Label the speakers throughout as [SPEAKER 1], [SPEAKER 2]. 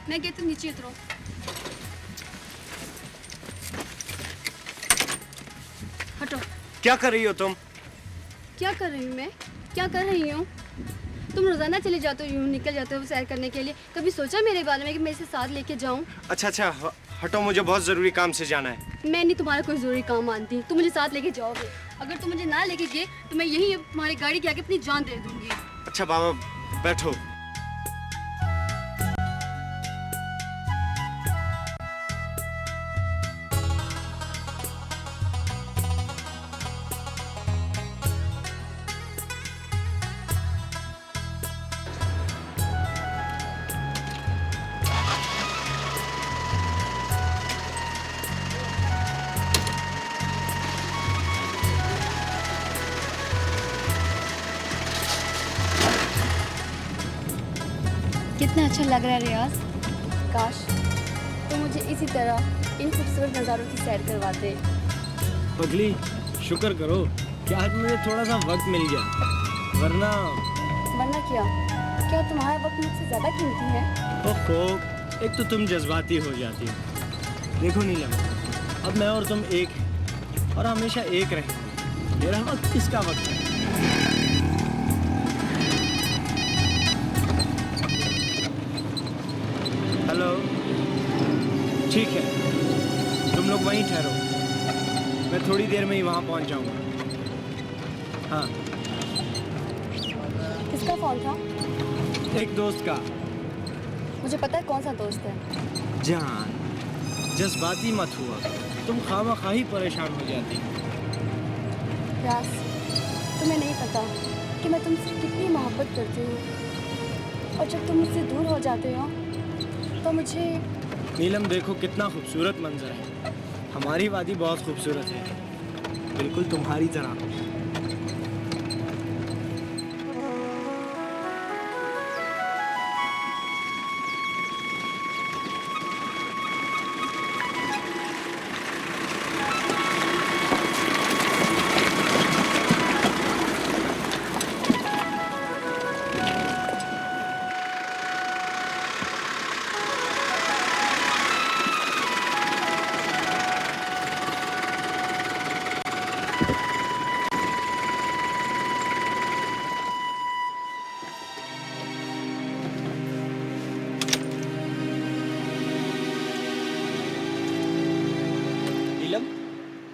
[SPEAKER 1] मैं कहती हूँ नीचे उतरो। हटो।
[SPEAKER 2] क्या कर रही हो तुम?
[SPEAKER 1] क्या कर रही हूँ मैं? क्या कर रही हूँ? तुम रोजाना चले जाते हो, यूँ निकल जाते हो सैर करने के लिए। कभी सोचा मेरे बारे में कि मैं इसे साथ लेके जाऊँ?
[SPEAKER 2] अच्छा, हटो, मुझे बहुत जरूरी काम से जाना है।
[SPEAKER 1] मैं नहीं तुम्हारा कोई जरूरी काम मानती। तुम मुझे साथ लेके जाओगे। अगर तुम मुझे ना लेके गए तो मैं यही तुम्हारी गाड़ी के आगे अपनी जान दे दूंगी।
[SPEAKER 2] अच्छा बाबा, बैठो।
[SPEAKER 1] कितना अच्छा लग रहा है रियाज। काश तो मुझे इसी तरह इन खूबसूरत नज़ारों की सैर करवाते।
[SPEAKER 3] पगली, शुक्र करो कि आज मुझे थोड़ा सा वक्त मिल गया, वरना
[SPEAKER 1] क्या? क्या तुम्हारा वक्त मुझसे ज़्यादा कीमती है?
[SPEAKER 3] ओहो, एक तो तुम जज्बाती हो जाती हो। देखो नीलम, अब मैं और तुम एक हैं और हमेशा एक रहेंगे। मेरा वक्त किसका वक्त है? हेलो, ठीक है, तुम लोग वहीं ठहरो, मैं थोड़ी देर में ही वहाँ पहुँच जाऊँगा। हाँ।
[SPEAKER 1] किसका फ़ोन था?
[SPEAKER 3] एक दोस्त का।
[SPEAKER 1] मुझे पता है कौन सा दोस्त है।
[SPEAKER 3] जान, जज्बाती मत हुआ, तुम खामखाही परेशान हो जाती।
[SPEAKER 1] रास, तुम्हें नहीं पता कि मैं तुमसे कितनी मोहब्बत करती हूँ, और जब तुम मुझसे दूर हो जाते हो तो मुझे।
[SPEAKER 3] नीलम, देखो कितना खूबसूरत मंजर है। हमारी वादी बहुत खूबसूरत है, बिल्कुल तुम्हारी तरह।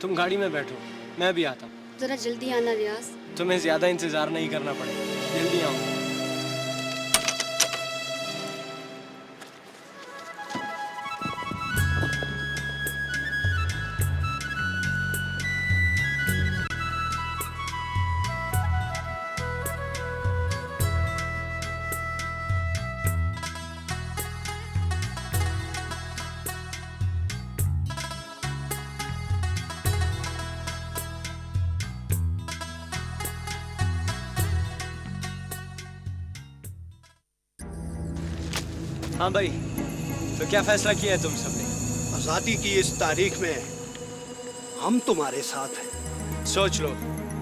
[SPEAKER 3] तुम गाड़ी में बैठो, मैं भी आता हूँ।
[SPEAKER 1] ज़रा जल्दी आना रियाज।
[SPEAKER 3] तुम्हें ज़्यादा इंतज़ार नहीं करना पड़ेगा, जल्दी आऊँगा। हाँ भाई, तो क्या फैसला किया है तुम सबने?
[SPEAKER 4] आज़ादी की इस तारीख में हम तुम्हारे साथ हैं।
[SPEAKER 3] सोच लो,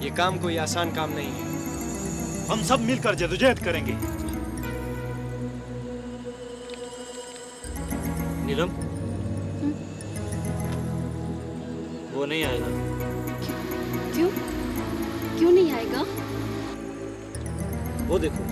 [SPEAKER 3] ये काम कोई आसान काम नहीं है।
[SPEAKER 5] हम सब मिलकर जद्दोजहद करेंगे।
[SPEAKER 6] नीलम, वो नहीं आएगा।
[SPEAKER 1] क्यों? क्यों नहीं आएगा?
[SPEAKER 6] वो देखो।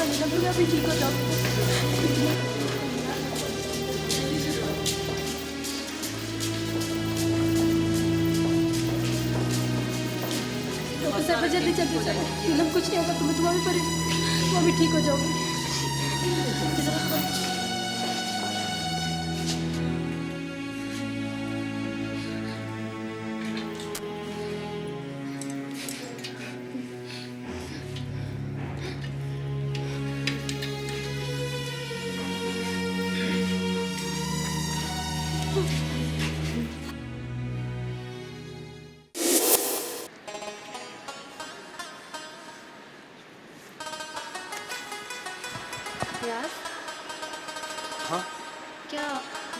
[SPEAKER 1] नीलम, तुम अभी ठीक हो जाओ। सर जल्दी जल्दी चलो, नीलम कुछ नहीं होगा तुम्हें, तुम्हारी परेशानी, वो भी ठीक हो जाओगे। यार,
[SPEAKER 2] हाँ?
[SPEAKER 1] क्या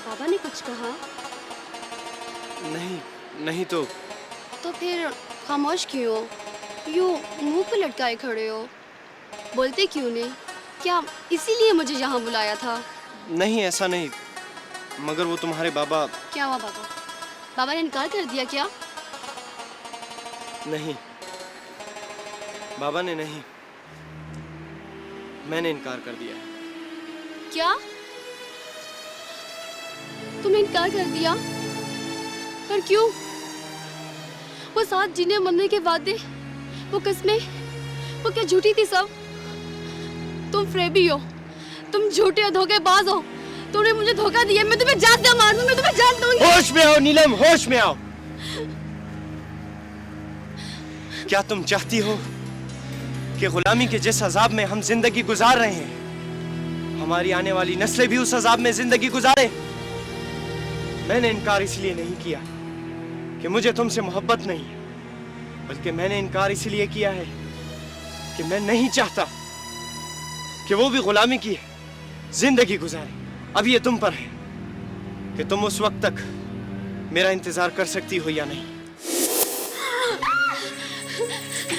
[SPEAKER 1] बाबा ने कुछ कहा?
[SPEAKER 2] नहीं, नहीं तो
[SPEAKER 1] फिर खामोश क्यों हो? यूं मुंह पे लटकाए खड़े हो, बोलते क्यों नहीं? क्या इसीलिए मुझे यहाँ बुलाया था?
[SPEAKER 2] नहीं, ऐसा नहीं। मगर वो तुम्हारे बाबा।
[SPEAKER 1] क्या हुआ बाबा? बाबा ने इनकार कर दिया क्या?
[SPEAKER 2] नहीं, बाबा ने नहीं, मैंने इनकार कर दिया।
[SPEAKER 1] क्या? तुमने इनकार कर दिया? पर क्यों? वो साथ जीने मरने के वादे, वो कस्में, वो क्या झूठी थी सब? तुम फ्रेबी हो, तुम झूठे हो, धोखेबाज हो। तुमने मुझे धोखा दिया, मैं तुम्हें जान से मार दूं, मैं तुम्हें जान दूंगी।
[SPEAKER 2] होश में आओ नीलम, होश में आओ। क्या तुम चाहती हो कि गुलामी के जिस अजाब में हम जिंदगी गुजार रहे हैं, हमारी आने वाली नस्लें भी उस अजाब में जिंदगी गुजारे? मैंने इनकार इसलिए नहीं किया कि मुझे तुमसे मोहब्बत नहीं, बल्कि मैंने इनकार इसलिए किया है कि मैं नहीं चाहता कि वो भी गुलामी की जिंदगी गुजारे। अब ये तुम पर है कि तुम उस वक्त तक मेरा इंतजार कर सकती हो या नहीं।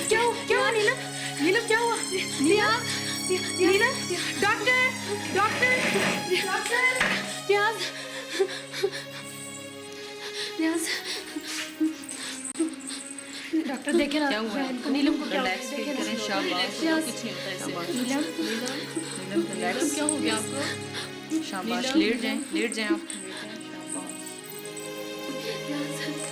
[SPEAKER 1] क्या हुआ नीलम? नीलम क्या हुआ? नीलम, नीलम, डॉक्टर, डॉक्टर, डॉक्टर, रियाज, रियाज, डॉक्टर देखे ना नीलम को क्या
[SPEAKER 7] रिलैक्स फील करें, शाबाश, कुछ नहीं होता ऐसे।
[SPEAKER 1] नीलम,
[SPEAKER 7] नीलम रिलैक्स, क्या हो गया आपको? शाबाश, लेट जाएं, लेट जाएं आप, लेट जाएं, शाबाश।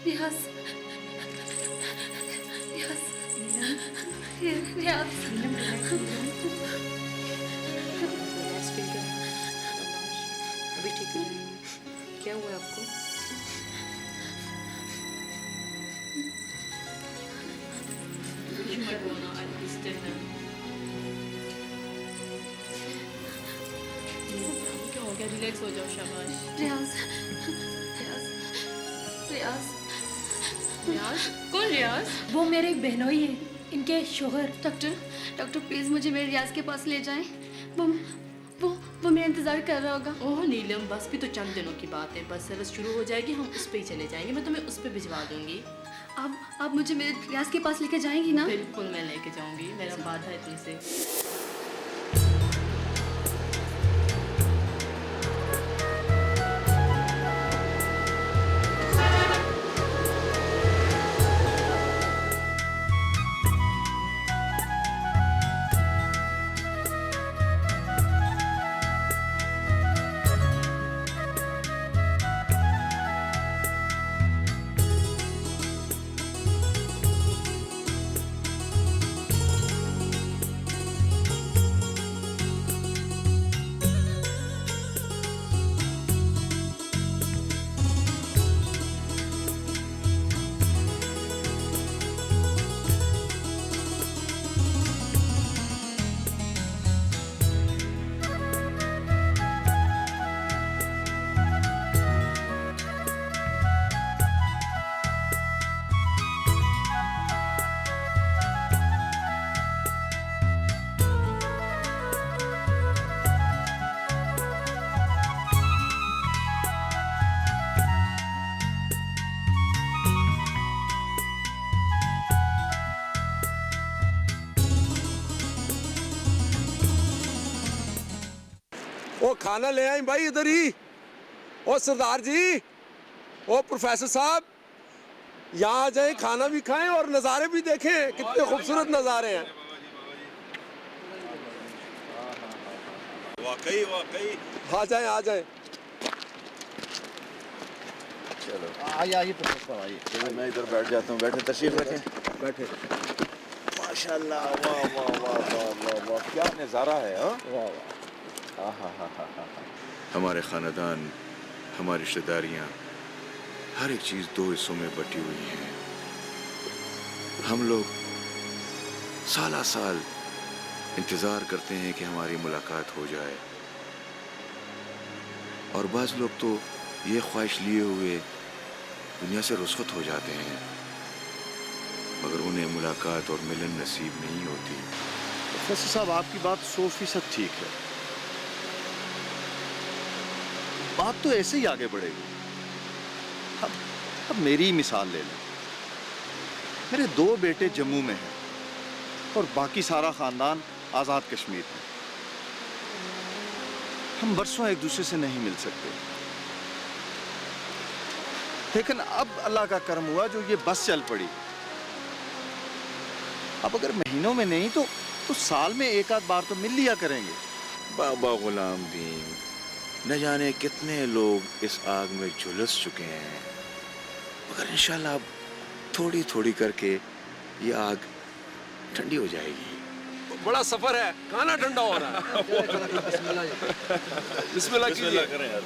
[SPEAKER 1] रियाज, रियाज, रियाज,
[SPEAKER 7] रिलैक्स फील करें, शाबाश, अभी ठीक हो जाएंगे। क्या हुआ आपको? क्या हो गया? रिलैक्स हो जाओ, शाबाश।
[SPEAKER 1] रियाज, रियाज, रियाज,
[SPEAKER 7] रियाज? कौन रियाज?
[SPEAKER 8] वो मेरे एक बहनोई है, इनके शोहर।
[SPEAKER 1] डॉक्टर, डॉक्टर प्लीज मुझे मेरे रियाज के पास ले जाएं। वो मेरा इंतजार कर रहा होगा।
[SPEAKER 7] ओह नीलम, बस भी तो चंद दिनों की बात है, बस सर्विस शुरू हो जाएगी, हम उस पे ही चले जाएंगे, मैं तुम्हें उस पे भिजवा दूंगी।
[SPEAKER 1] आप मुझे मेरे रियाज के पास लेके जाएंगी ना?
[SPEAKER 7] बिल्कुल मैं लेके जाऊंगी, मेरा वादा है तुमसे।
[SPEAKER 9] वो खाना ले आई भाई इधर ही। ओ सरदार जी, ओ प्रोफेसर साहब, यहाँ आ जाए, खाना भी खाएं और नज़ारे भी देखें, कितने खूबसूरत नज़ारे हैं।
[SPEAKER 10] वाकई वाकई।
[SPEAKER 9] आ जाए आ जाए।
[SPEAKER 10] चलो आइए प्रोफेसर आइए। चलो मैं इधर बैठ जाता हूँ। बैठे, तशरीफ रखें, बैठे। माशाल्लाह, वाह वाह वाह वाह वाह वाह, क्या नज़ारा है। हाँ वाह वाह, हा हा हा हा। हमारे ख़ानदान, हमारी रिश्तेदारियाँ, हर एक चीज़ दो हिस्सों में बटी हुई है। हम लोग साल साल इंतज़ार करते हैं कि हमारी मुलाकात हो जाए, और बाज़ लोग तो ये ख्वाहिश लिए हुए दुनिया से रुखसत हो जाते हैं, मगर उन्हें मुलाकात और मिलन नसीब नहीं होती। प्रोफेसर साहब, आपकी बात 100% ठीक है। बात तो ऐसे ही आगे बढ़ेगी। अब मेरी ही मिसाल ले लें। मेरे 2 बेटे जम्मू में हैं और बाकी सारा ख़ानदान आज़ाद कश्मीर में। हम बरसों एक दूसरे से नहीं मिल सकते, लेकिन अब अल्लाह का करम हुआ जो ये बस चल पड़ी। अब अगर महीनों में नहीं तो साल में एक आध बार तो मिल लिया करेंगे। बाबा गुलाम दीन, न जाने कितने लोग इस आग में झुलस चुके हैं, मगर इंशाल्लाह अब थोड़ी थोड़ी करके ये आग ठंडी हो जाएगी।
[SPEAKER 9] बड़ा सफर है, खाना ठंडा हो रहा है। बिस्मिल्लाह कीजिए।
[SPEAKER 10] करें यार।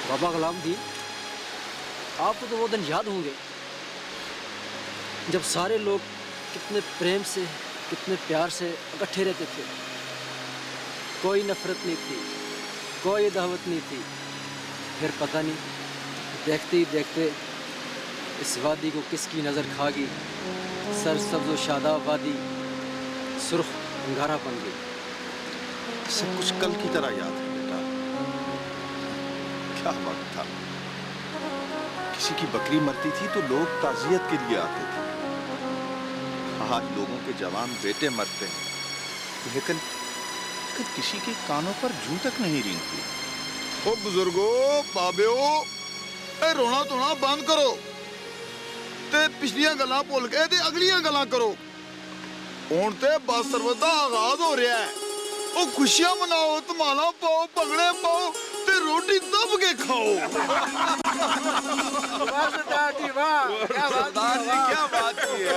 [SPEAKER 11] बाबा गुलाम दी, आपको तो वो दिन याद होंगे जब सारे लोग कितने प्रेम से, कितने प्यार से इकट्ठे रहते थे। कोई नफरत नहीं थी, कोई दावत नहीं थी। फिर पता नहीं, देखते ही देखते इस वादी को किसकी नज़र खा गई। सरसब्ज़ व शादाब वादी सुर्ख अंगारा बन गई।
[SPEAKER 10] सब कुछ कल की तरह याद है बेटा। क्या वक्त था। किसी की बकरी मरती थी तो लोग ताज़ियत के लिए आते थे। आज लोगों के जवान बेटे मरते हैं, लेकिन किसी के कानों पर जूं तक नहीं रेंगती।
[SPEAKER 12] ओ बुजुर्गो, बाबेओ, ए रोना धोना बंद करो ते पिछलियां गल्लां भुल के ते अगलियां गल्लां करो। हुण ते बस सर्वत दा आगाज हो रहा है। ओ खुशियां मनाओ, धमाला पाओ, भंगड़े पाओ ते रोटी दब के खाओ।
[SPEAKER 9] वाह सरदार जी, वाह, क्या बात की, क्या बात की है।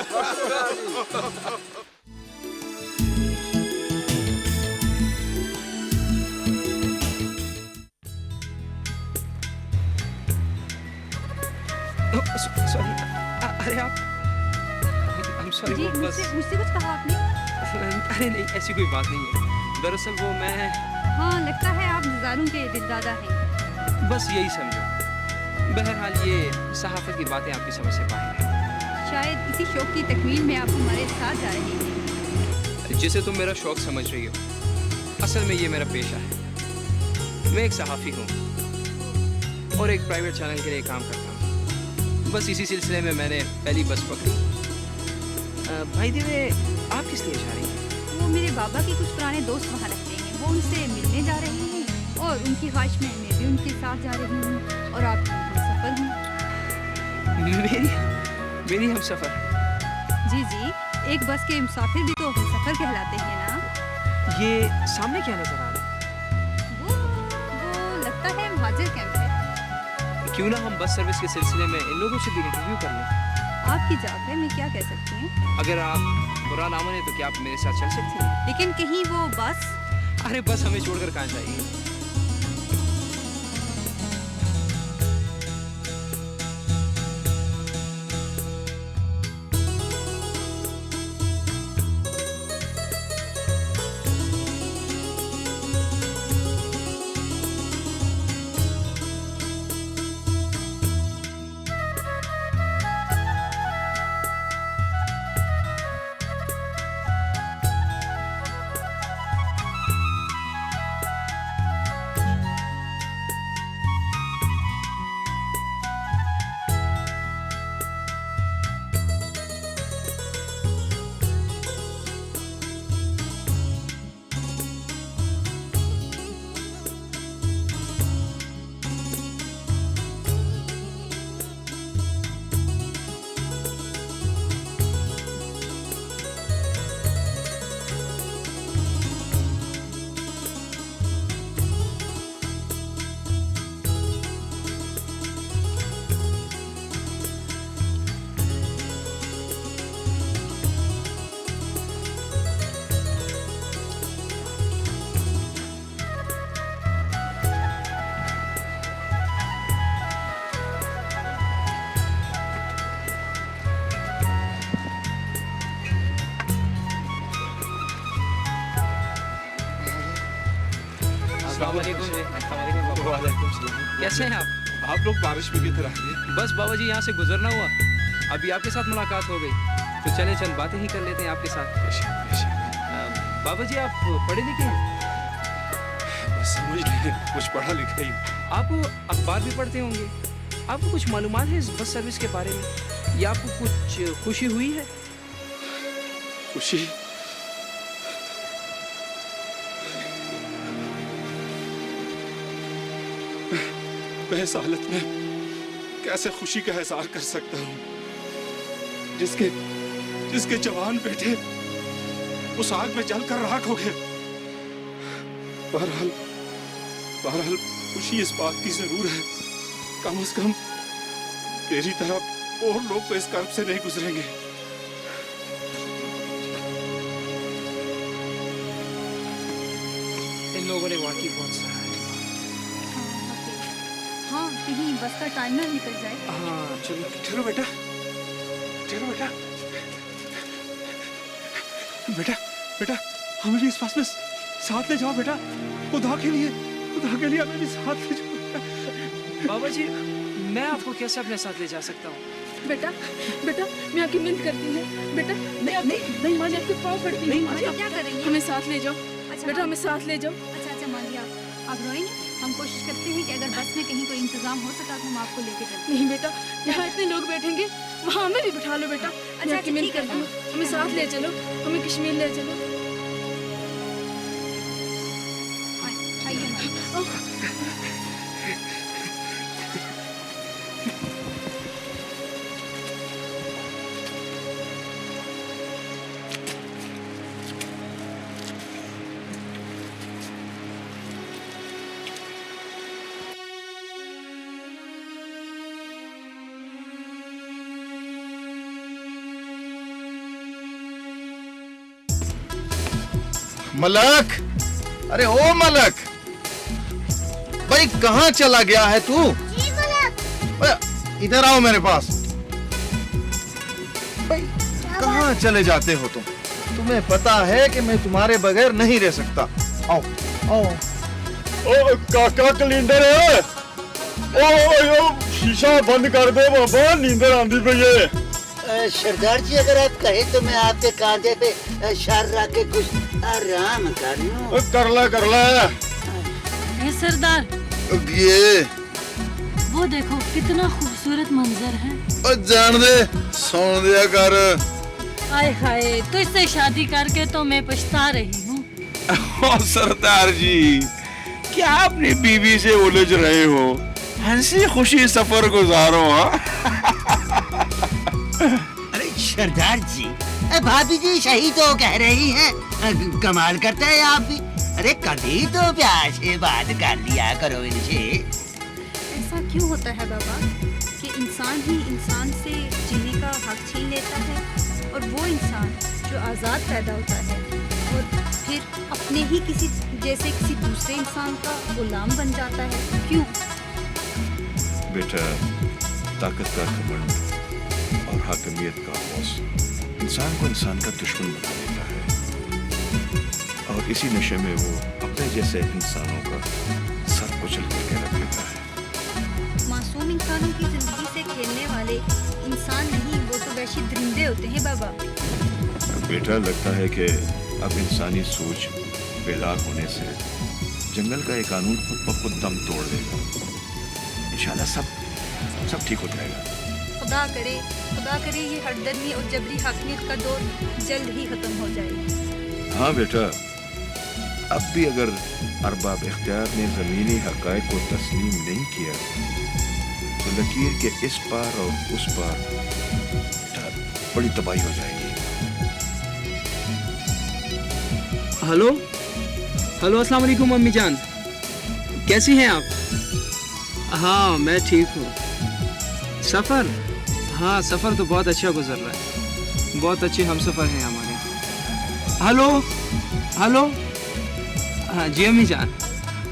[SPEAKER 13] सॉरी, अरे आप, I'm sorry,
[SPEAKER 1] जी,
[SPEAKER 13] वो बस,
[SPEAKER 1] मुझसे कुछ कहा आपने?
[SPEAKER 13] अरे नहीं, ऐसी कोई बात नहीं है। दरअसल वो मैं,
[SPEAKER 1] हाँ, लगता है आप नज़ारों के दिलदादा हैं।
[SPEAKER 13] बस यही समझो। बहरहाल ये सहाफ़त की बातें आपकी समझ से बाहर हैं।
[SPEAKER 1] शायद इसी शौक की तकमील में आप हमारे साथ जा रहे हैं।
[SPEAKER 13] जिसे तुम मेरा शौक समझ रही हो, असल में ये मेरा पेशा है। मैं एक सहाफ़ी हूँ और एक प्राइवेट चैनल के लिए काम करता हूँ। बस इसी सिलसिले में मैंने पहली बस पकड़ी। भाई देवे, आप किस लिए जा रही हैं?
[SPEAKER 1] वो मेरे बाबा के कुछ पुराने दोस्त वहाँ रहते हैं, वो उनसे मिलने जा रहे हैं और उनकी ख्वाहिश में मैं भी उनके साथ जा रही हूँ और आप हमसफ़र हूँ।
[SPEAKER 13] मेरी हमसफ़र?
[SPEAKER 1] जी जी, एक बस के मुसाफिर भी तो हमसफ़र कहलाते हैं ना।
[SPEAKER 13] ये सामने क्या नज़र आ रहा है?
[SPEAKER 1] वो लगता है महाजिर कैंप है।
[SPEAKER 13] क्यों ना हम बस सर्विस के सिलसिले में इन लोगों से भी इंटरव्यू कर लें।
[SPEAKER 1] आपकी जात है, मैं क्या कह सकती हूँ।
[SPEAKER 13] अगर आप बुरा ना माने तो क्या आप मेरे साथ चल सकती हैं?
[SPEAKER 1] लेकिन कहीं वो बस,
[SPEAKER 13] अरे बस हमें छोड़कर कहाँ जाएगी? कैसे हैं आप?
[SPEAKER 5] आप लोग बारिश में किधर आ गए?
[SPEAKER 13] बस बाबा जी यहाँ से गुजरना हुआ, अभी आपके साथ मुलाकात हो गई, तो चले चंद बातें ही कर लेते हैं आपके साथ। बाबा जी आप पढ़े लिखे हैं?
[SPEAKER 5] बस समझ लीजिए कुछ पढ़ा लिखा ही।
[SPEAKER 13] आप अखबार भी पढ़ते होंगे, आपको कुछ मालूमात है इस बस सर्विस के बारे में, या आपको कुछ खुशी हुई है?
[SPEAKER 5] खुशी? मैं इस हालत में कैसे खुशी का एहसार कर सकता हूँ जिसके जवान बेटे उस आग में जलकर राख हो गए। बहरहाल खुशी इस बात की जरूर है, कम से कम मेरी तरह और लोग तो इस कर्ब से नहीं गुजरेंगे।
[SPEAKER 13] इन लोगों ने वाकई बहुत सहा है।
[SPEAKER 1] हाँ, कहीं बस का टाइम ना निकल जाए।
[SPEAKER 13] हाँ चलो
[SPEAKER 5] ठहरो बेटा, बेटा हमें भी इस बस में साथ ले जाओ बेटा, खुदा के लिए हमें भी साथ ले जाओ।
[SPEAKER 13] बाबा जी मैं आपको कैसे अपने साथ ले जा सकता हूँ?
[SPEAKER 8] बेटा मैं आपकी मिन्नत करती हूँ बेटा, नहीं माँ जी आपके पाँव पड़ती हूँ।
[SPEAKER 1] क्या करेंगे?
[SPEAKER 8] हमें साथ ले जाओ बेटा, हमें साथ ले जाओ।
[SPEAKER 1] अच्छा माँ जी आप रोएंगे? हम कोशिश करते हैं कि अगर बस में कहीं कोई इंतजाम हो सका तो हम आपको लेके चलते।
[SPEAKER 8] नहीं बेटा, यहाँ इतने लोग बैठेंगे, वहाँ हमें भी बिठा लो बेटा। मैं आपकी मिन्नत करती हूँ, हमें साथ ले चलो, हमें कश्मीर ले चलो।
[SPEAKER 1] आइए माँ।
[SPEAKER 12] मलक, अरे ओ मलक, भाई कहाँ चला गया है तू?
[SPEAKER 1] जी मलक।
[SPEAKER 12] इधर आओ मेरे पास। भाई कहाँ चले जाते हो तुम? तुम्हें पता है कि मैं तुम्हारे बगैर नहीं रह सकता। आओ आओ।
[SPEAKER 5] ओ काका कैलेंडर है, ओ शीशा बंद कर दो बाबा, नींदर आंधी पई है।
[SPEAKER 14] सरदार जी अगर आप कहें तो मैं आपके कांधे पे सर रख के कुछ आराम कर लूं।
[SPEAKER 5] कर ला।
[SPEAKER 8] सरदार
[SPEAKER 12] ये
[SPEAKER 8] वो देखो कितना खूबसूरत मंजर है।
[SPEAKER 12] जान दे, सुन दिया कर।
[SPEAKER 8] आय हाय, तो इससे शादी करके तो मैं पछता रही हूँ।
[SPEAKER 10] सरदार जी क्या अपनी बीवी से उलझ रहे हो? हंसी खुशी सफर गुजारो।
[SPEAKER 14] अरे सरदार जी, भाभी जी सही तो कह रही हैं, कमाल करते हैं आप भी। अरे कभी तो प्यार से बात कर लिया करो इनसे।
[SPEAKER 1] ऐसा क्यों होता है बाबा कि इंसान ही इंसान से जीने का हक छीन लेता है, और वो इंसान जो आज़ाद पैदा होता है और फिर अपने ही किसी दूसरे इंसान का गुलाम बन जाता है? क्यों?
[SPEAKER 10] बेटा, ताकत का घमंड और हाकिमियत का हौस इंसान को इंसान का दुश्मन बना देता है, और इसी नशे में वो अपने जैसे इंसानों का सर कुचल करके रख देता है।
[SPEAKER 1] मासूम इंसानों की जिंदगी से खेलने वाले इंसान नहीं, वो तो वैसे दरिंदे होते हैं बाबा।
[SPEAKER 10] बेटा, लगता है कि अब इंसानी सोच बेदार होने से जंगल का ये कानून खुद ब खुद दम तोड़ देगा। इंशाल्लाह सब ठीक हो जाएगा।
[SPEAKER 1] खुदा करे ये हरदर्मी और जबरी हाकिमियत का दौर जल्द ही खत्म हो जाए।
[SPEAKER 10] हाँ बेटा, अब भी अगर अरबाब इख्तियार ने ज़मीनी हक़ाइक़ को तस्लीम नहीं किया तो लकीर के इस पार और उस पार बड़ी तबाही हो जाएगी।
[SPEAKER 13] हेलो अस्सलाम वालेकुम अम्मी जान, कैसी हैं आप? हाँ मैं ठीक हूँ। सफ़र? हाँ सफ़र तो बहुत अच्छा गुजर रहा है, बहुत अच्छे हम सफ़र हैं हमारे। हेलो हाँ जी अम्मी जान,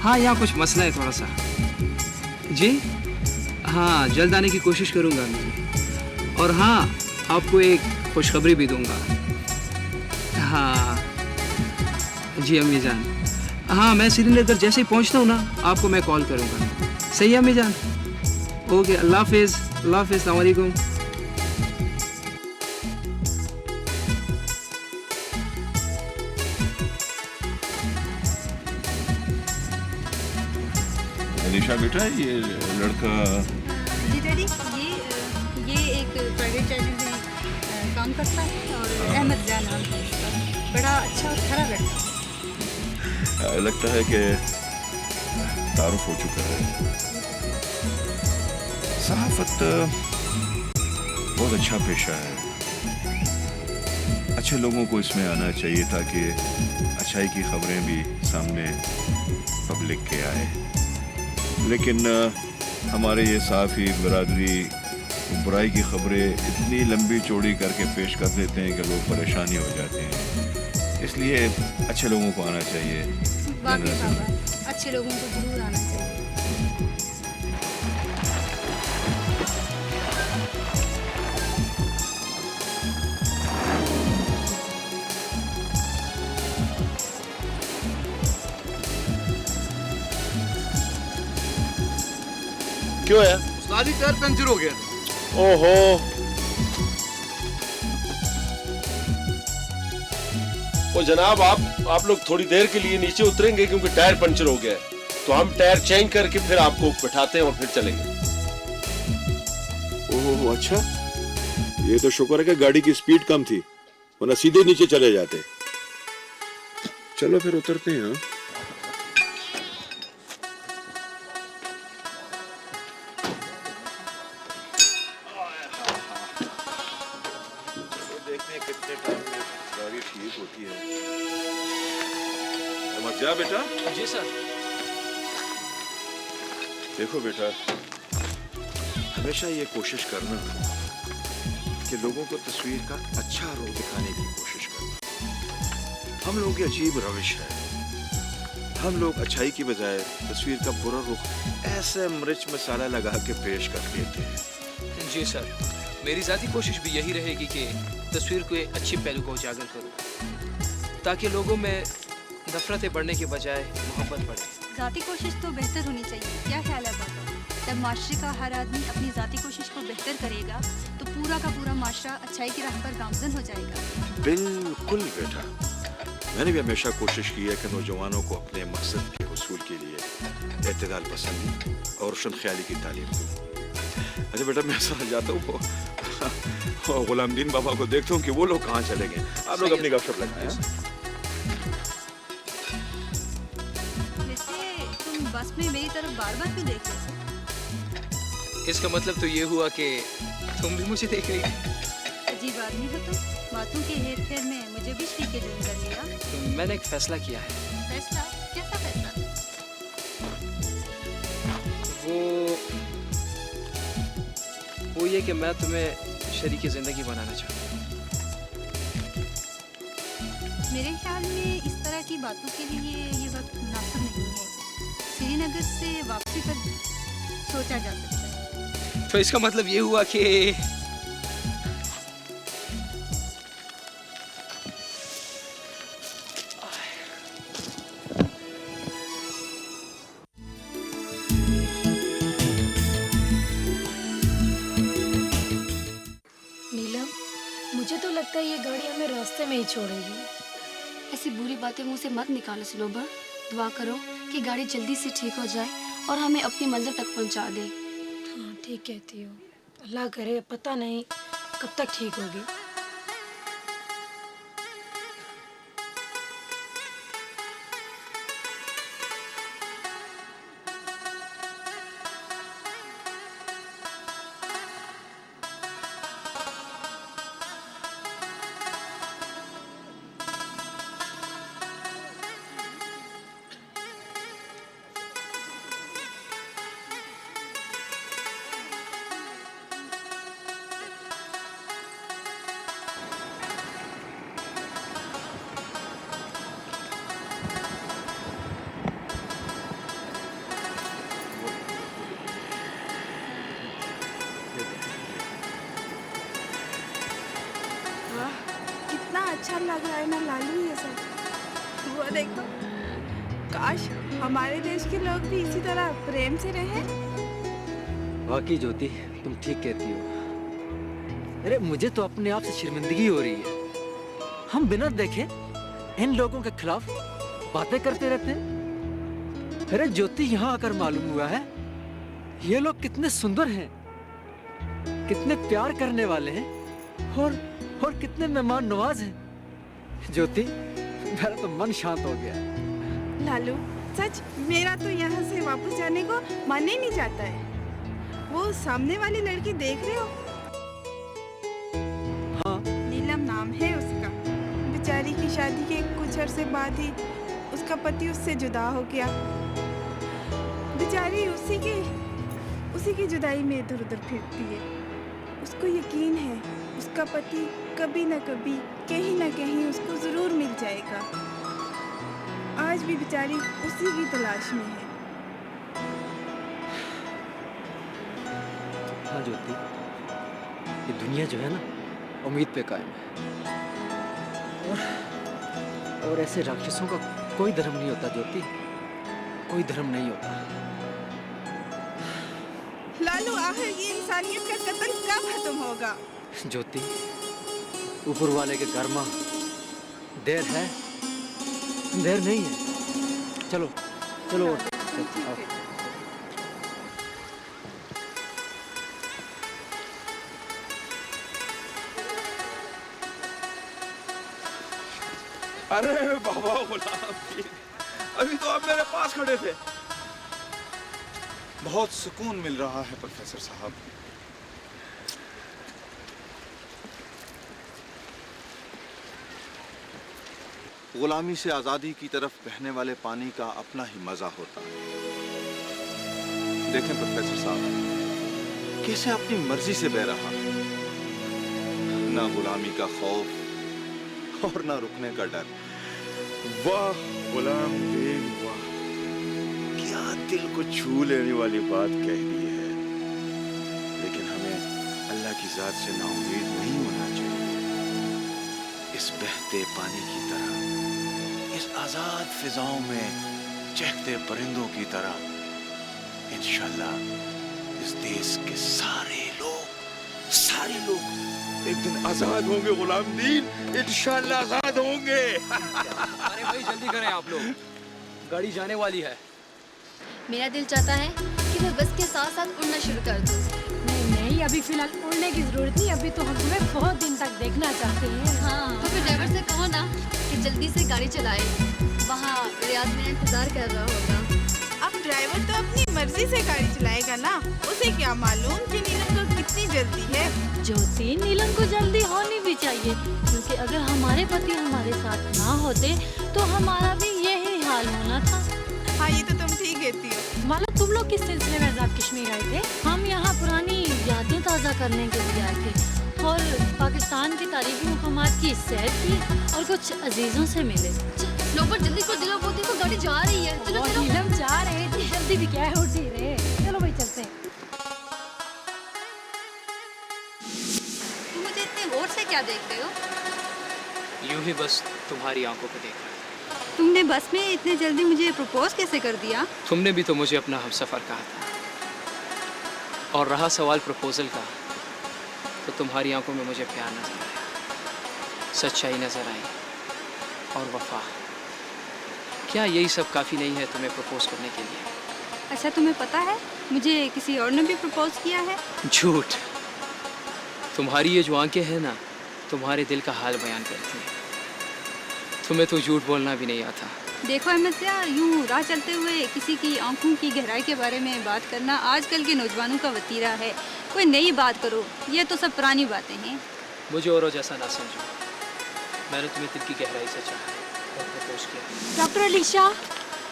[SPEAKER 13] हाँ यहाँ कुछ मसला है थोड़ा सा। जी हाँ जल्द आने की कोशिश करूँगा अम्मी जी, और हाँ आपको एक खुशखबरी भी दूँगा। हाँ जी अम्मी जान, हाँ, मैं श्रीनगर जैसे ही पहुंचता हूँ ना, आपको मैं कॉल करूँगा। सही है अम्मी जान? ओके, अल्लाह हाफिज़। अल्लाह हाफिज़, अस्सलाम वालेकुम।
[SPEAKER 10] अलीशा बेटा, ये लड़का
[SPEAKER 15] जी डैडी, ये एक प्राइवेट चैनल में काम करता है और अहमद जान नाम है उसका। बड़ा अच्छा और खरा लड़का है।
[SPEAKER 10] लगता है कि तारुफ हो चुका है। सहाफत बहुत अच्छा पेशा है। अच्छे लोगों को इसमें आना चाहिए ताकि अच्छाई की खबरें भी सामने पब्लिक के आए। लेकिन हमारे ये साफ़ी बरादरी बुराई की खबरें इतनी लंबी चौड़ी करके पेश कर देते हैं कि लोग परेशानी हो जाते हैं। इसलिए अच्छे लोगों को आना चाहिए।
[SPEAKER 15] वाकई बाबा, अच्छे लोगों को जरूर आना चाहिए।
[SPEAKER 5] क्यों है?
[SPEAKER 12] उस्ताद जी, टायर पंचर हो गया।
[SPEAKER 5] ओहो, वो जनाब, आप लोग थोड़ी देर के लिए नीचे उतरेंगे क्योंकि टायर पंचर हो गया है। तो हम टायर चेंज करके फिर आपको बैठाते हैं और फिर चलेंगे।
[SPEAKER 10] ओह अच्छा, ये तो शुक्र है कि गाड़ी की स्पीड कम थी, वरना सीधे नीचे चले जाते। चलो फिर उतरते हैं। देखते हैं कितने टाइम में गाड़ी ठीक होती है। समझ जा बेटा।
[SPEAKER 11] जी सर।
[SPEAKER 10] देखो बेटा, हमेशा ये कोशिश करना कि लोगों को तस्वीर का अच्छा रुख दिखाने की कोशिश करना। हम लोगों की अजीब रविश है। हम लोग अच्छाई की बजाय तस्वीर का बुरा रुख ऐसे मिर्च मसाला लगा के पेश कर देते हैं।
[SPEAKER 13] जी सर, मेरी ज़ाती कोशिश भी यही रहेगी कि तस्वीर के अच्छे पहलू को उजागर करूं, ताकि लोगों में नफरतें बढ़ने के बजाय मोहब्बत बढ़े।
[SPEAKER 15] ज़ाती कोशिश तो बेहतर होनी चाहिए। क्या ख्याल है बाबा? जब माशरे का हर आदमी अपनी ज़ाती कोशिश को बेहतर करेगा तो पूरा का पूरा माशरा अच्छाई की राह पर गामजन हो जाएगा।
[SPEAKER 10] बिल्कुल बेटा, मैंने भी हमेशा कोशिश की है कि नौजवानों को अपने मकसद के हुसूल के लिए एतदाल पसंदी और रोशन ख्याली की तालीम दूँ। अच्छा बेटा, मैं समझ जाता हूँ और गुलामदीन बाबा को देखता हूँ कि वो लोग कहाँ चले गए। आप लोग अपनी गपशप लगाएं।
[SPEAKER 15] वैसे तुम बस में मेरी तरफ बार बार क्यों देख रहे थे?
[SPEAKER 13] इसका मतलब तो ये हुआ कि तुम भी मुझे देख रही थी।
[SPEAKER 15] अजीब आदमी हो तुम। बातों के हेर फेर में मुझे भी शरीक जुर्म कर लिया।
[SPEAKER 13] तो मैंने एक फैसला किया है।
[SPEAKER 15] फैसला? कैसा फैसला?
[SPEAKER 13] वो ये कि मैं तुम्हें शरीके ज़िंदगी बनाना चाहता हूँ।
[SPEAKER 15] मेरे ख्याल में इस तरह की बातों के लिए ये वक्त मुनासिब नहीं है। श्रीनगर से वापसी पर सोचा जा सकता है।
[SPEAKER 13] तो इसका मतलब ये हुआ कि
[SPEAKER 8] नीलम, मुझे तो लगता है ये गाड़ी हमें रास्ते में ही छोड़ेगी।
[SPEAKER 1] ऐसी बुरी बातें मुंह से मत निकालो सिनोबर। दुआ करो कि गाड़ी जल्दी से ठीक हो जाए और हमें अपनी मंजिल तक पहुंचा दे।
[SPEAKER 8] हाँ, ठीक कहती हो। अल्लाह करे, पता नहीं कब तक ठीक होगी। कितना अच्छा लग रहा है ना लालू ये सब। वो देखो काश हमारे देश के लोग भी इसी तरह प्रेम से रहें।
[SPEAKER 11] वाकई ज्योति, तुम ठीक कहती हो। अरे मुझे तो अपने आप से शर्मिंदगी हो रही है। हम बिना देखे इन लोगों के खिलाफ बातें करते रहते हैं। अरे ज्योति, यहाँ आकर मालूम हुआ है ये लोग कितने सुंदर हैं, कितने प्यार करने वाले हैं और कितने मेहमान नवाज हैं। ज्योति, मेरा तो मन शांत हो गया।
[SPEAKER 8] लालू, सच मेरा तो यहाँ से वापस जाने को मन ही नहीं जाता है। वो सामने वाली लड़की देख रहे हो?
[SPEAKER 11] हाँ।
[SPEAKER 8] नीलम नाम है उसका। बेचारी की शादी के कुछ अरसे बाद ही उसका पति उससे जुदा हो गया। बेचारी उसी की जुदाई में इधर उधर फिरती है। उसको यकीन है उसका पति कभी न कभी कहीं न कहीं उसको जरूर मिल जाएगा। आज भी बेचारी उसी की तलाश में है।
[SPEAKER 11] हाँ ज्योति, ये दुनिया जो है ना, उम्मीद पे कायम है। और ऐसे राक्षसों का कोई धर्म नहीं होता ज्योति, कोई धर्म नहीं होता।
[SPEAKER 8] लालू, आखिर ये इंसानियत का कत्ल कब खत्म होगा?
[SPEAKER 11] ज्योति, ऊपर वाले के घर में देर है, देर नहीं है। चलो चलो, आओ।
[SPEAKER 10] अरे बाबा गुलाम, अभी तो आप मेरे पास खड़े थे। बहुत सुकून मिल रहा है प्रोफेसर साहब। गुलामी से आजादी की तरफ बहने वाले पानी का अपना ही मजा होता है। देखें प्रोफेसर साहब, कैसे अपनी मर्जी से बह रहा है। ना गुलामी का खौफ और ना रुकने का डर। वाह गुलाम दीन, वाह, क्या दिल को छू लेने वाली बात कह दी है। लेकिन हमें अल्लाह की जात से नाउम्मीद नहीं होना चाहिए। इस बहते पानी की तरह, इस आजाद फिजाओं में चहकते परिंदों की तरह इंशाल्लाह इस देश के सारे लोग एक दिन आजाद होंगे गुलाम दीन, इंशाल्लाह आजाद होंगे।
[SPEAKER 13] अरे भाई जल्दी करें आप लोग, गाड़ी जाने वाली है।
[SPEAKER 1] मेरा दिल चाहता है कि मैं बस के साथ साथ उड़ना शुरू कर दूं।
[SPEAKER 8] नहीं, अभी फिलहाल उड़ने की जरूरत नहीं। अभी तो हम तुम्हें बहुत दिन तक देखना चाहते हैं।
[SPEAKER 1] हाँ, तो फिर ड्राइवर से कहो ना कि जल्दी से गाड़ी चलाए। वहाँ रियाज में इंतजार कर रहा होगा।
[SPEAKER 8] अब ड्राइवर तो अपनी मर्जी से गाड़ी चलाएगा ना, उसे क्या मालूम कि नीलम को कितनी जल्दी है।
[SPEAKER 16] ज्योति, नीलम को जल्दी होनी भी चाहिए, क्योंकि अगर हमारे पति हमारे साथ ना होते तो हमारा भी यही हाल होना था।
[SPEAKER 8] हाँ, ये तो तुम ठीक कहती हो।
[SPEAKER 16] माला, तुम लोग किस सिलसिले में आजाद कश्मीर आए थे? हम यहाँ पुरानी यादें ताज़ा करने के लिए आए थे और पाकिस्तान की तारीखी मुकामात की सैर की और कुछ अजीजों से मिले।
[SPEAKER 1] नौबर जल्दी को दिलो, वो देखो गाड़ी जा रही है। चलो चलो।
[SPEAKER 16] नीलम जा रहे थे, जल्दी भी क्या है, उठ ही रहे। चलो भाई चलते हैं।
[SPEAKER 1] तुम मुझे इतने गौर से क्या देख रहे हो?
[SPEAKER 13] यूं ही बस तुम्हारी आंखों को देख रहा।
[SPEAKER 15] तुमने बस में इतने जल्दी मुझे प्रपोज कैसे कर दिया?
[SPEAKER 13] तुमने भी तो मुझे अपना हमसफर कहा था। और रहा सवाल प्रपोजल का, तो तुम्हारी आंखों में मुझे प्यार नजर आया, सच्चाई नजर आई और वफा। क्या यही सब काफ़ी नहीं है तुम्हें प्रपोज करने के लिए?
[SPEAKER 15] अच्छा, तुम्हें पता है मुझे किसी और ने भी प्रपोज किया है?
[SPEAKER 13] झूठ। तुम्हारी ये जो आंखें हैं ना, तुम्हारे दिल का हाल बयान करती हैं। तुम्हें तो झूठ बोलना भी नहीं आता।
[SPEAKER 15] देखो अहमद सिया, यूं राह चलते हुए किसी की आंखों की गहराई के बारे में बात करना आजकल के नौजवानों का वतीरा है। कोई नई बात करो, ये तो सब पुरानी बातें हैं।
[SPEAKER 13] मुझे औरों जैसा ना समझो। मैंने तुम्हें दिल की गहराई से चाहा और प्रपोज किया।
[SPEAKER 16] Doctor Alisha,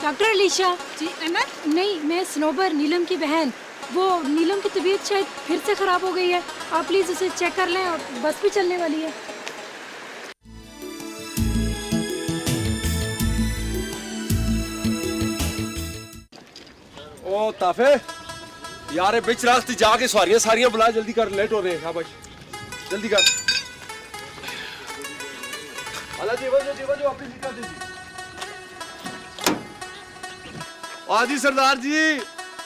[SPEAKER 16] doctor Alisha.
[SPEAKER 8] जी अहमद?
[SPEAKER 16] नहीं, मैं स्नोबर, नीलम की बहन। वो नीलम की तबीयत शायद फिर से खराब हो गई है। आप प्लीज उसे चेक कर लें, और बस भी चलने वाली है।
[SPEAKER 2] ओ ताफे यार, बिच रास्ते जाके सवारियां बुला, जल्दी कर, लेट हो रहे हैं। हाँ भाई जल्दी कर। अला जी, वो जो अपनी सीट दीजिए।
[SPEAKER 17] हाँ जी सरदार जी,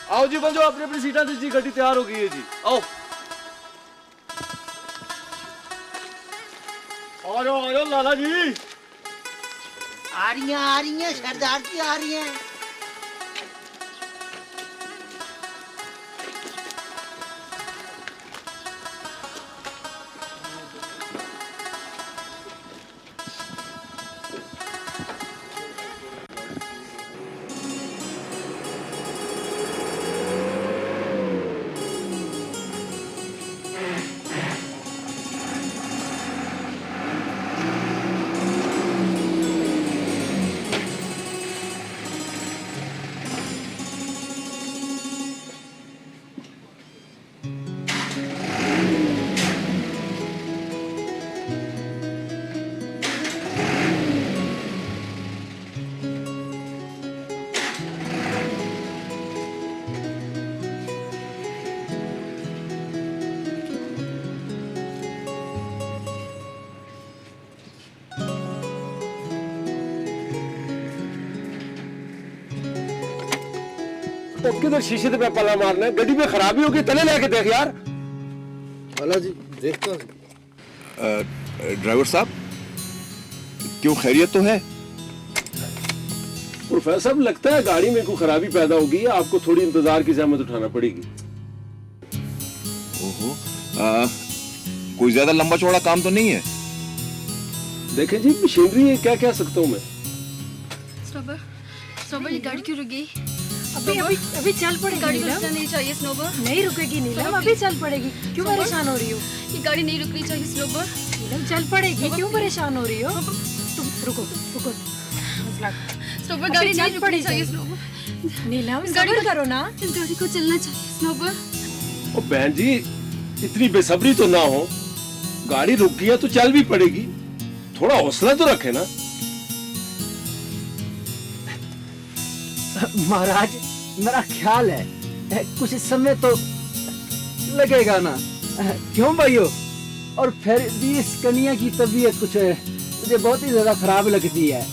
[SPEAKER 17] आओ जी बंजो, अपनी अपनी सीटा जी, गड्डी तैयार हो गई है जी, आओ आ जाओ लाला जी।
[SPEAKER 14] आ रही हैं सरदार जी, आ रही हैं।
[SPEAKER 17] तो किधर शीशे पे पल्ला मारना है, गड्डी में खराबी होगी, तले लेके देख यार।
[SPEAKER 12] लाला जी देखता हूँ।
[SPEAKER 10] ड्राइवर साहब, क्यों, खैरियत तो है?
[SPEAKER 5] प्रोफेसर साहब, लगता है गाड़ी में कोई खराबी पैदा होगी, आपको थोड़ी इंतजार की जहमत उठाना पड़ेगी।
[SPEAKER 10] ओहो, कोई ज्यादा लंबा चौड़ा काम तो नहीं है?
[SPEAKER 5] देखें जी, मशीनरी है, क्या कह सकता हूँ मैं।
[SPEAKER 1] स्नोबर ये गाड़ी क्यों रुक गई?
[SPEAKER 16] अभी चल पड़ेगी।
[SPEAKER 1] गाड़ी को रुकना नहीं चाहिए स्नोबर।
[SPEAKER 16] नहीं रुकेगी नीलम, अभी चल पड़ेगी। क्यों परेशान हो रही हो?
[SPEAKER 1] ये गाड़ी नहीं रुकनी चाहिए स्नोबर।
[SPEAKER 16] नीलम चल पड़ेगी, क्यों परेशान हो रही हो? तुम रुको रुको,
[SPEAKER 1] स्नोबर गाड़ी नहीं रुकनी चाहिए स्नोबर।
[SPEAKER 16] नीलम सब्र करो ना,
[SPEAKER 1] इस गाड़ी को चलना चाहिए स्नोबर।
[SPEAKER 5] ओ बहन जी, इतनी बेसब्री तो ना हो, गाड़ी रुक गई है तो चल भी पड़ेगी, थोड़ा हौसला तो रखे ना।
[SPEAKER 11] महाराज, मेरा ख्याल है कुछ समय तो लगेगा ना, क्यों भाइयों? और फिर भी इस कन्या की तबीयत कुछ मुझे बहुत ही ज्यादा खराब लगती है।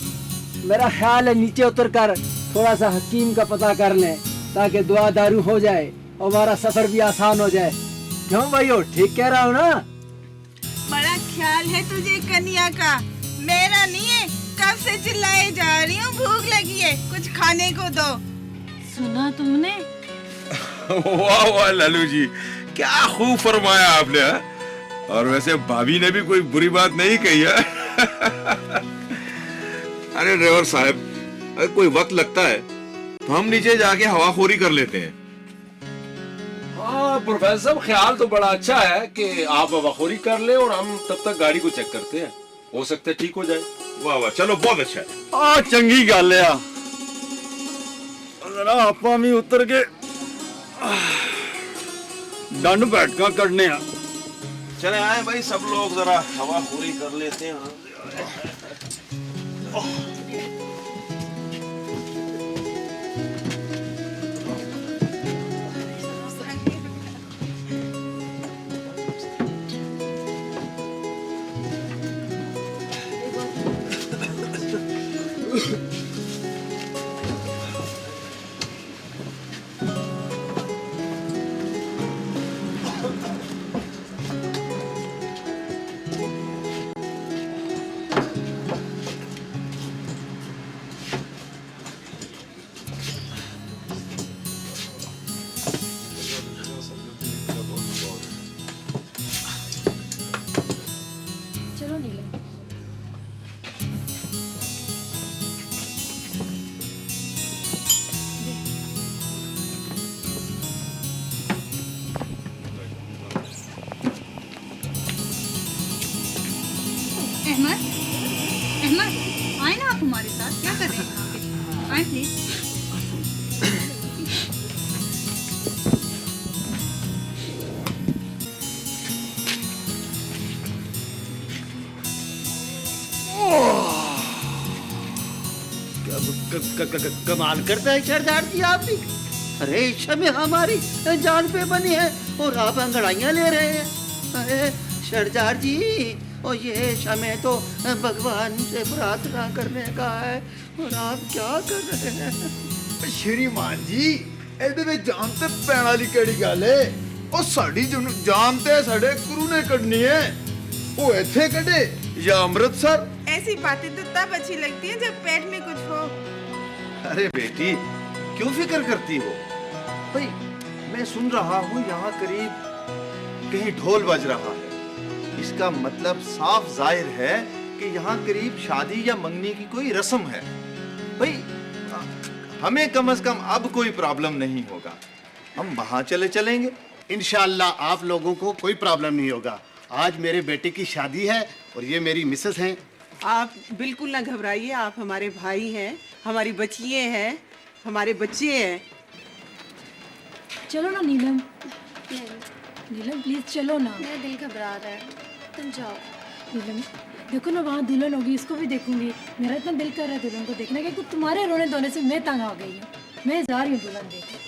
[SPEAKER 11] मेरा ख्याल है नीचे उतर कर थोड़ा सा हकीम का पता कर लें, ताकि दुआ दारू हो जाए और हमारा सफर भी आसान हो जाए। क्यों भाइयों, ठीक कह रहा हूँ ना?
[SPEAKER 8] बड़ा ख्याल है तुझे कन्या का, मेरा नहीं है। कब से चिल्लाए जा रही हूँ, भूख लगी है, कुछ खाने को दो।
[SPEAKER 16] सुना तुमने?
[SPEAKER 10] वाह वाह लालू जी, क्या खूब फरमाया आपने। और वैसे भाभी ने भी कोई बुरी बात नहीं कही है। अरे ड्राइवर साहब, अगर कोई वक्त लगता है तो हम नीचे जाके हवाखोरी कर लेते हैं।
[SPEAKER 5] हाँ प्रोफेसर साहब, ख्याल तो बड़ा अच्छा है कि आप हवाखोरी कर ले और हम तब तक गाड़ी को चेक करते हैं, हो सकता है ठीक हो जाए।
[SPEAKER 10] वाह वाह, चलो बहुत अच्छा है।
[SPEAKER 17] चंगी गल है। जरा आपा भी उतर के डंड बैठका करने।
[SPEAKER 10] चले आए भाई, सब लोग जरा हवाखोरी कर लेते हैं।
[SPEAKER 1] चलो नीलम।
[SPEAKER 15] अहमद, अहमद, आए ना आप हमारे साथ, क्या कर रहे हैं यहाँ पे? आए प्लीज।
[SPEAKER 14] कमाल करता है सरदार जी आप भी। अरे इच्छा में हमारी जान पे बनी है और आप अंगड़ाइयाँ ले रहे हैं। अरे सरदार जी, और ये समय तो भगवान से प्रार्थना करने का है और आप क्या कर रहे हैं?
[SPEAKER 12] श्रीमान जी ਇਹਦੇ ਵਿੱਚ ਜਾਨ ਤੇ ਪੈਣ ਵਾਲੀ ਕਿਹੜੀ ਗੱਲ ਏ ਉਹ ਸਾਡੀ ਜਾਨ ਤੇ ਸਾਡੇ ਗੁਰੂ ਨੇ ਕੱਢਣੀ ਹੈ ਉਹ ਇੱਥੇ ਕੱਢੇ ਜਾਂ ਅੰਮ੍ਰਿਤਸਰ
[SPEAKER 8] ऐसी बातें तो तब अच्छी लगती हैं जब पेट में कुछ हो।
[SPEAKER 10] अरे बेटी क्यों फिक्र करती हो भाई मैं सुन रहा हूँ यहाँ करीब कहीं ढोल बज रहा है इसका मतलब साफ जाहिर है कि यहाँ करीब शादी या मंगनी की कोई रस्म है भाई हमें कम से कम अब कोई प्रॉब्लम नहीं होगा हम वहां चलेंगे
[SPEAKER 18] इंशाअल्लाह आप लोगों को कोई प्रॉब्लम नहीं होगा। आज मेरे बेटे की शादी है और ये मेरी मिसेस हैं।
[SPEAKER 19] आप बिल्कुल ना घबराइए, आप हमारे भाई हैं, हमारी बच्चियाँ हैं, हमारे बच्चे हैं।
[SPEAKER 16] चलो ना नीलम, नीलम प्लीज चलो ना।
[SPEAKER 1] मेरा दिल घबरा रहा है, तुम जाओ।
[SPEAKER 16] नीलम देखो ना वहाँ दुल्हन होगी, इसको भी देखूंगी। मेरा इतना दिल कर रहा है दुल्हन को देखने का, क्योंकि तुम्हारे रोने धोने से मैं तंग आ गई हूँ। मैं जा रही हूँ दुल्हन देखने।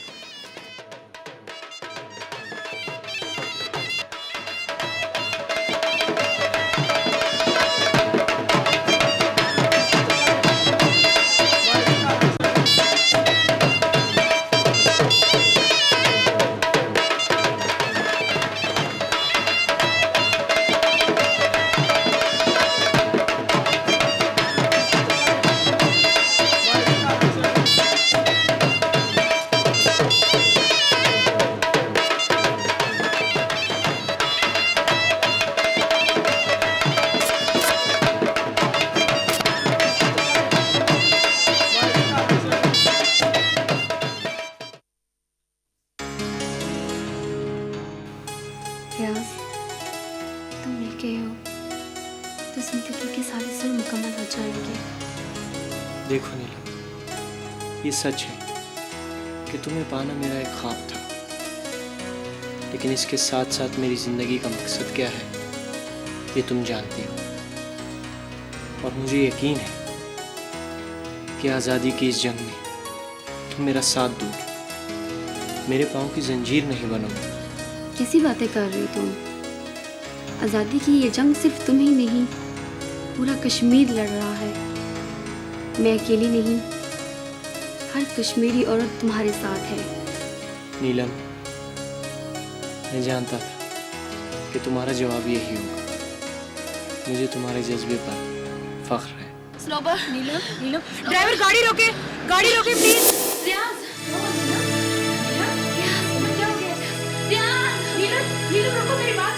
[SPEAKER 1] रियाज, तुम लेके हो तो जिंदगी के सारे सुर मुकम्मल हो जाएंगे।
[SPEAKER 2] देखो नीलम, ये सच है कि तुम्हें पाना मेरा एक ख्वाब था, लेकिन इसके साथ साथ मेरी ज़िंदगी का मकसद क्या है ये तुम जानती हो। और मुझे यकीन है कि आज़ादी की इस जंग में तुम मेरा साथ दोगी, मेरे पाँव की जंजीर नहीं बनोगी।
[SPEAKER 1] कैसी बातें कर रही हो तुम? आज़ादी की ये जंग सिर्फ तुम ही नहीं, पूरा कश्मीर लड़ रहा है। मैं अकेली नहीं, हर कश्मीरी औरत तुम्हारे साथ है।
[SPEAKER 2] नीलम, मैं जानता था कि तुम्हारा जवाब यही होगा। मुझे तुम्हारे जज्बे पर फख्र है।
[SPEAKER 1] स्नोबर,
[SPEAKER 16] नीलम, नीलम,
[SPEAKER 1] ड्राइवर गाड़ी रोके प्लीज। रियाज, नीलम रुको, मेरी बात